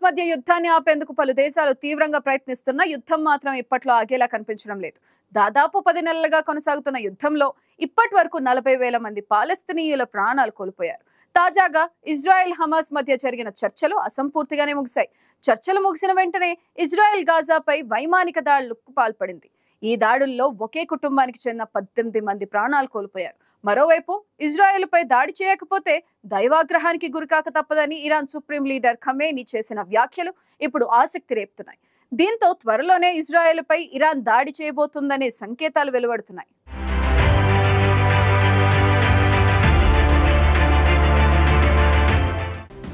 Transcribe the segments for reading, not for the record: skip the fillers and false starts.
మధ్య యుద్ధాన్ని ఆపేందుకు పలు దేశాలు తీవ్రంగా ప్రయత్నిస్తున్నా యుద్ధం మాత్రం ఇప్పట్లో ఆగేలా కనిపించడం లేదు. దాదాపు 10 నెలలుగా కొనసాగుతున్న యుద్ధంలో ఇప్పటి వరకు 40,000 మంది పాలస్తీనియుల ప్రాణాలు కోల్పోయారు. తాజాగా ఇజ్రాయెల్ హమాస్ మధ్య జరిగిన చర్చలు అసంపూర్తిగానే ముగిశాయి. చర్చలు ముగిసిన వెంటనే ఇజ్రాయెల్ గాజాపై వైమానిక దాడులకు పాల్పడింది. ఈ దాడుల్లో ఒకే కుటుంబానికి చెందిన 18 మంది ప్రాణాలు కోల్పోయారు. మరోవైపు ఇజ్రాయెల్పై దాడి చేయకపోతే దైవాగ్రహానికి గురికాక తప్పదని ఇరాన్ సుప్రీం లీడర్ ఖమేనీ చేసిన వ్యాఖ్యలు ఇప్పుడు ఆసక్తి రేపుతున్నాయి. దీంతో త్వరలోనే ఇజ్రాయెల్పై ఇరాన్ దాడి చేయబోతుందనే సంకేతాలు వెలువడుతున్నాయి.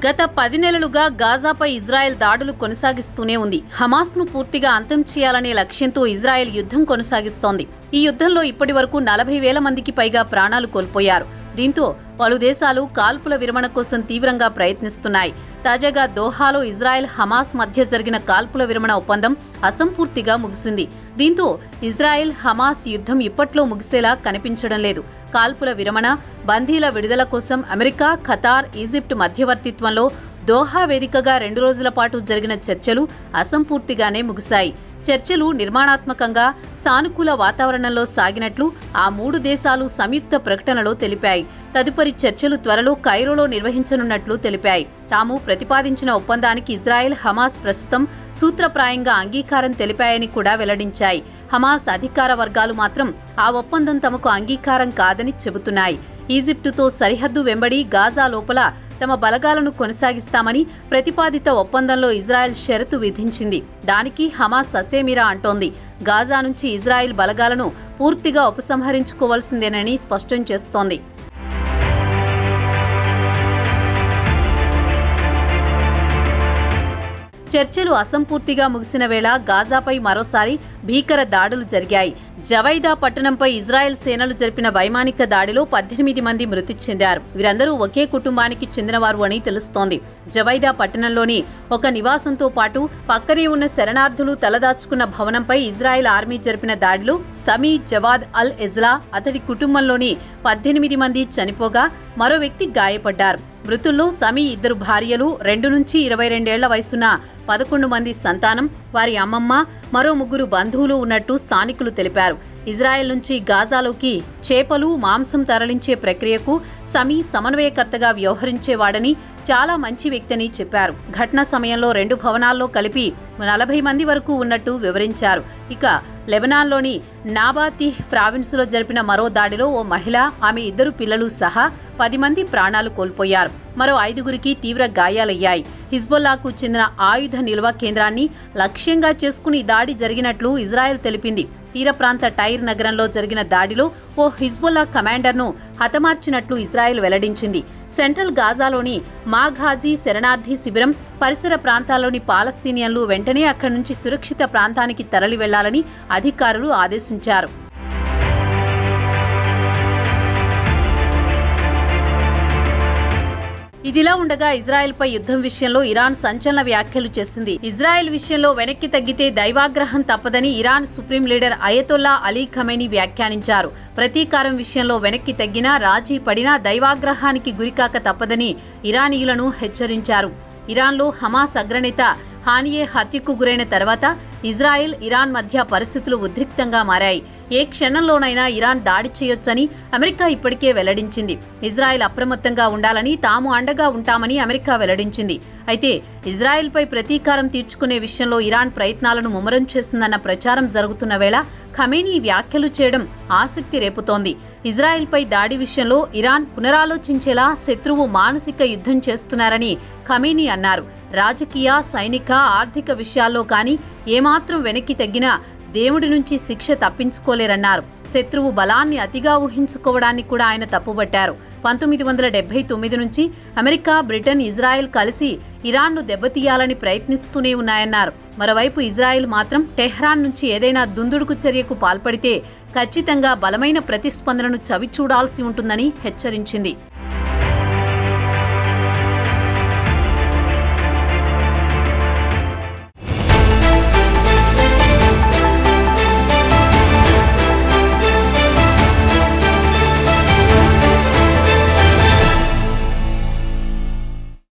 గత 10 నెలలుగా గాజాపై ఇజ్రాయెల్ దాడులు కొనసాగిస్తూనే ఉంది. హమాస్ను పూర్తిగా అంతం చేయాలనే లక్ష్యంతో ఇజ్రాయెల్ యుద్ధం కొనసాగిస్తోంది. ఈ యుద్ధంలో ఇప్పటివరకు 40,000 మందికి పైగా ప్రాణాలు కోల్పోయారు. దీంతో పలు దేశాలు కాల్పుల విరమణ కోసం తీవ్రంగా ప్రయత్నిస్తున్నాయి. తాజాగా దోహాలో ఇజ్రాయెల్ హమాస్ మధ్య జరిగిన కాల్పుల విరమణ ఒప్పందం అసంపూర్తిగా ముగిసింది. దీంతో ఇజ్రాయెల్ హమాస్ యుద్ధం ఇప్పట్లో ముగిసేలా కనిపించడం లేదు. కాల్పుల విరమణ, బందీల విడుదల కోసం అమెరికా, ఖతార్, ఈజిప్ట్ మధ్యవర్తిత్వంలో దోహా వేదికగా 2 రోజుల పాటు జరిగిన చర్చలు అసంపూర్తిగానే ముగిశాయి. చర్చలు నిర్మాణాత్మకంగా సానుకూల వాతావరణంలో సాగినట్లు ఆ 3 దేశాలు సంయుక్త ప్రకటనలో తెలిపాయి. తదుపరి చర్చలు త్వరలో కైరోలో నిర్వహించనున్నట్లు తెలిపాయి. తాము ప్రతిపాదించిన ఒప్పందానికి ఇజ్రాయెల్, హమాస్ ప్రస్తుతం సూత్రప్రాయంగా అంగీకారం తెలిపాయని కూడా వెల్లడించాయి. హమాస్ అధికార వర్గాలు మాత్రం ఆ ఒప్పందం తమకు అంగీకారం కాదని చెబుతున్నాయి. ఈజిప్టుతో సరిహద్దు వెంబడి గాజా లోపల తమ బలగాలను కొనసాగిస్తామని ప్రతిపాదిత ఒప్పందంలో ఇజ్రాయెల్ షరతు విధించింది. దానికి హమాస్ ససేమిరా అంటోంది. గాజా నుంచి ఇజ్రాయెల్ బలగాలను పూర్తిగా ఉపసంహరించుకోవాల్సిందేనని స్పష్టం చేస్తోంది. చర్చలు అసంపూర్తిగా ముగిసిన వేళ గాజాపై మరోసారి భీకర దాడులు జరిగాయి. జవైదా పట్టణంపై ఇజ్రాయెల్ సేనలు జరిపిన వైమానిక దాడిలో 18 మంది మృతి చెందారు. వీరందరూ ఒకే కుటుంబానికి చెందినవారు అని తెలుస్తోంది. జవైదా పట్టణంలోని ఒక నివాసంతో పాటు పక్కనే ఉన్న శరణార్థులు తలదాచుకున్న భవనంపై ఇజ్రాయెల్ ఆర్మీ జరిపిన దాడిలో సమీ జవాద్ అల్ ఎజ్లా, అతడి కుటుంబంలోని 18 మంది చనిపోగా మరో వ్యక్తి గాయపడ్డారు. మృతుల్లో సమీ 2 భార్యలు, 2 నుంచి 22 ఏళ్ల వయసున్న 11 మంది సంతానం, వారి అమ్మమ్మ, మరో 3 బంధువులు ఉన్నట్టు స్థానికులు తెలిపారు. ఇజ్రాయెల్ నుంచి గాజాలోకి చేపలు, మాంసం తరలించే ప్రక్రియకు సమీ సమన్వయకర్తగా వ్యవహరించేవాడని, చాలా మంచి వ్యక్తిని చెప్పారు. ఘటన సమయంలో 2 భవనాల్లో కలిపి 40 మంది వరకు ఉన్నట్టు వివరించారు. ఇక లెబనాన్లోని నాబాతీహ్ ప్రావిన్సులో జరిపిన మరో దాడిలో ఓ మహిళ, ఆమె 2 పిల్లలు సహా 10 మంది ప్రాణాలు కోల్పోయారు. మరో 5గురికి తీవ్ర గాయాలయ్యాయి. హిజ్బుల్లాకు చెందిన ఆయుధ నిల్వ కేంద్రాన్ని లక్ష్యంగా చేసుకుని దాడి జరిగినట్లు ఇజ్రాయెల్ తెలిపింది. తీర ప్రాంత టైర్ నగరంలో జరిగిన దాడిలో ఓ హిజ్బుల్లా కమాండర్ను హతమార్చినట్లు ఇజ్రాయెల్ వెల్లడించింది. సెంట్రల్ గాజాలోని మాఘాజీ శరణార్థి శిబిరం పరిసర ప్రాంతాల్లోని పాలస్తీనియన్లు వెంటనే అక్కడి నుంచి సురక్షిత ప్రాంతానికి తరలి వెళ్లాలని అధికారులు ఆదేశించారు. ఇదిలా ఉండగా ఇజ్రాయెల్పై యుద్ధం విషయంలో ఇరాన్ సంచలన వ్యాఖ్యలు చేసింది. ఇజ్రాయెల్ విషయంలో వెనక్కి తగ్గితే దైవాగ్రహం తప్పదని Iran supreme leader Ayatollah Ali Khamenei వ్యాఖ్యానించారు. ప్రతీకారం విషయంలో వెనక్కి తగ్గినా, రాజీ పడినా దైవాగ్రహానికి గురికాక తప్పదని ఇరానీయులను హెచ్చరించారు. ఇరాన్లో హమాస్ అగ్రనేత హానియే హత్యకు గురైన తర్వాత ఇజ్రాయెల్, ఇరాన్ మధ్య పరిస్థితులు ఉద్రిక్తంగా మారాయి. ఏ క్షణంలోనైనా ఇరాన్ దాడి చేయొచ్చని అమెరికా ఇప్పటికే వెల్లడించింది. ఇజ్రాయెల్ అప్రమత్తంగా ఉండాలని, తాము అండగా ఉంటామని అమెరికా వెల్లడించింది. అయితే ఇజ్రాయెల్పై ప్రతీకారం తీర్చుకునే విషయంలో ఇరాన్ ప్రయత్నాలను ముమ్మరం చేసిందన్న ప్రచారం జరుగుతున్న వేళ ఖమేనీ వ్యాఖ్యలు చేయడం ఆసక్తి రేపుతోంది. ఇజ్రాయెల్పై దాడి విషయంలో ఇరాన్ పునరాలోచించేలా శత్రువు మానసిక యుద్ధం చేస్తున్నారని ఖమేనీ అన్నారు. రాజకీయ, సైనిక, ఆర్థిక విషయాల్లో కానీ ఏమాత్రం వెనక్కి తగ్గినా దేవుడి నుంచి శిక్ష తప్పించుకోలేరన్నారు. శత్రువు బలాన్ని అతిగా ఊహించుకోవడాన్ని కూడా ఆయన తప్పుబట్టారు. 1979 నుంచి అమెరికా, బ్రిటన్, ఇజ్రాయెల్ కలిసి ఇరాన్ను దెబ్బతీయాలని ప్రయత్నిస్తూనే ఉన్నాయన్నారు. మరోవైపు ఇజ్రాయెల్ మాత్రం టెహ్రాన్ నుంచి ఏదైనా దుందుడుకు చర్యకు పాల్పడితే ఖచ్చితంగా బలమైన ప్రతిస్పందనను చవిచూడాల్సి ఉంటుందని హెచ్చరించింది.